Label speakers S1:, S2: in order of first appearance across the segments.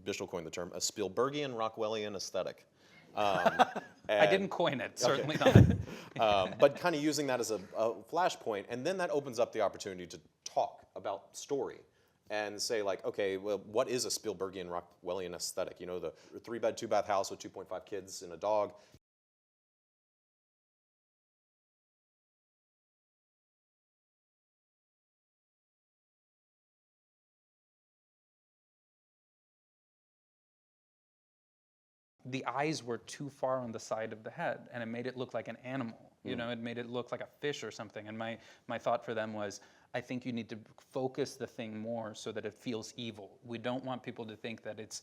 S1: Bishal coined the term, a Spielbergian Rockwellian aesthetic.
S2: I didn't coin it, certainly not.
S1: But kind of using that as a flashpoint, and then that opens up the opportunity to talk about story and say like, okay, well, what is a Spielbergian Rockwellian aesthetic? You know, the 3-bed, 2-bath house with 2.5 kids and a dog.
S2: The eyes were too far on the side of the head, and it made it look like an animal. You know, it made it look like a fish or something. And my thought for them was, I think you need to focus the thing more so that it feels evil. We don't want people to think that it's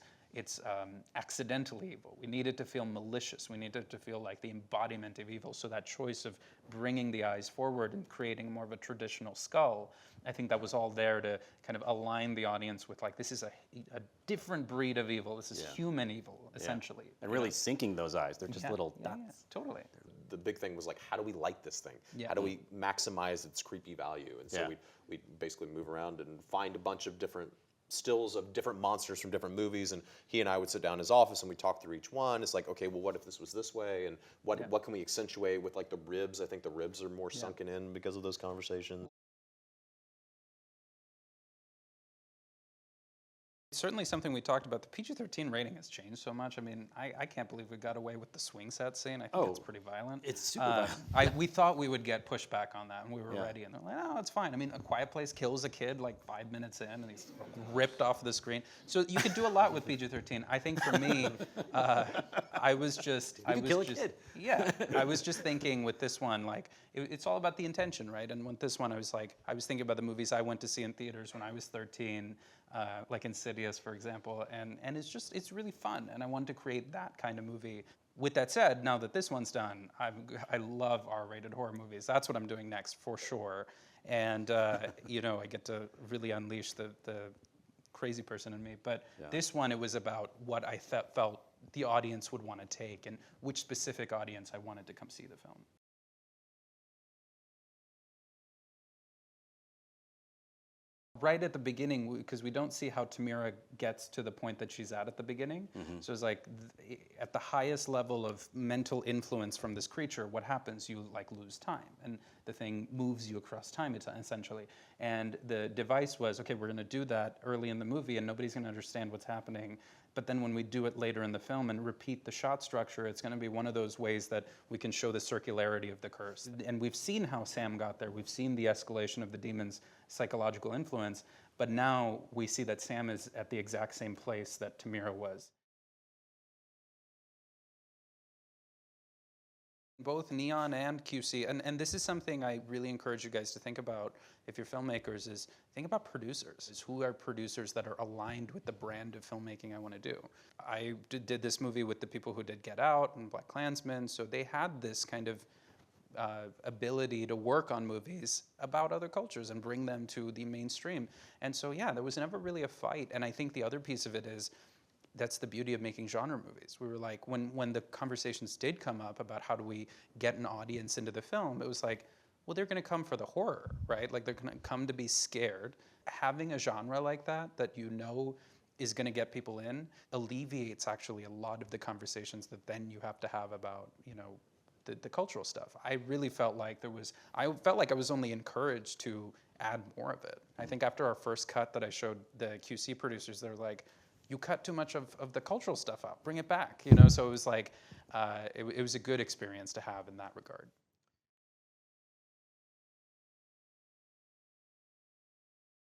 S2: accidentally evil. We need it to feel malicious. We need it to feel like the embodiment of evil. So that choice of bringing the eyes forward and creating more of a traditional skull, I think that was all there to kind of align the audience with like, this is a different breed of evil. This is human evil, essentially.
S3: And really sinking those eyes. They're just little dots.
S2: Yeah, totally.
S1: The big thing was like, how do we light this thing?
S2: Yeah.
S1: How do we maximize its creepy value? And so we'd basically move around and find a bunch of different stills of different monsters from different movies, and he and I would sit down in his office and we talk through each one. It's like, okay, well, what if this was this way? And what can we accentuate with like the ribs? I think the ribs are more sunken in because of those conversations.
S2: It's certainly something we talked about. The PG-13 rating has changed so much. I mean, I can't believe we got away with the swing set scene. I think it's pretty violent.
S3: It's super violent.
S2: We thought we would get pushback on that, and we were ready. And they're like, no, it's fine. I mean, A Quiet Place kills a kid like 5 minutes in, and he's ripped off the screen. So you could do a lot with PG-13. I think for me, I was just...
S3: You could kill a kid.
S2: Yeah, I was just thinking with this one, like, it's all about the intention, right? And with this one, I was thinking about the movies I went to see in theaters when I was 13, like Insidious, for example, and it's really fun, and I wanted to create that kind of movie. With that said, now that this one's done, I love R-rated horror movies. That's what I'm doing next, for sure. And you know, I get to really unleash the crazy person in me. But this one, it was about what I felt the audience would want to take, and which specific audience I wanted to come see the film. Right at the beginning, because we don't see how Tamira gets to the point that she's at the beginning. So it's like, at the highest level of mental influence from this creature, what happens? You like lose time, and the thing moves you across time, essentially. And the device was, okay, we're gonna do that early in the movie, and nobody's gonna understand what's happening. But then when we do it later in the film and repeat the shot structure, it's gonna be one of those ways that we can show the circularity of the curse. And we've seen how Sam got there. We've seen the escalation of the demon's psychological influence, but now we see that Sam is at the exact same place that Tamira was. Both Neon and QC, and this is something I really encourage you guys to think about if you're filmmakers, is think about producers. Who are producers that are aligned with the brand of filmmaking I want to do? I did this movie with the people who did Get Out and Black Klansman, so they had this kind of ability to work on movies about other cultures and bring them to the mainstream. And so yeah, there was never really a fight. And I think the other piece of it is, that's the beauty of making genre movies. We were like, when the conversations did come up about how do we get an audience into the film, it was like, well, they're gonna come for the horror, right? Like they're gonna come to be scared. Having a genre like that, that you know is gonna get people in, alleviates actually a lot of the conversations that then you have to have about, you know, the cultural stuff. I really felt like I was only encouraged to add more of it. I think after our first cut that I showed the QC producers, they're like, you cut too much of the cultural stuff out, bring it back, you know? So it was like, it was a good experience to have in that regard.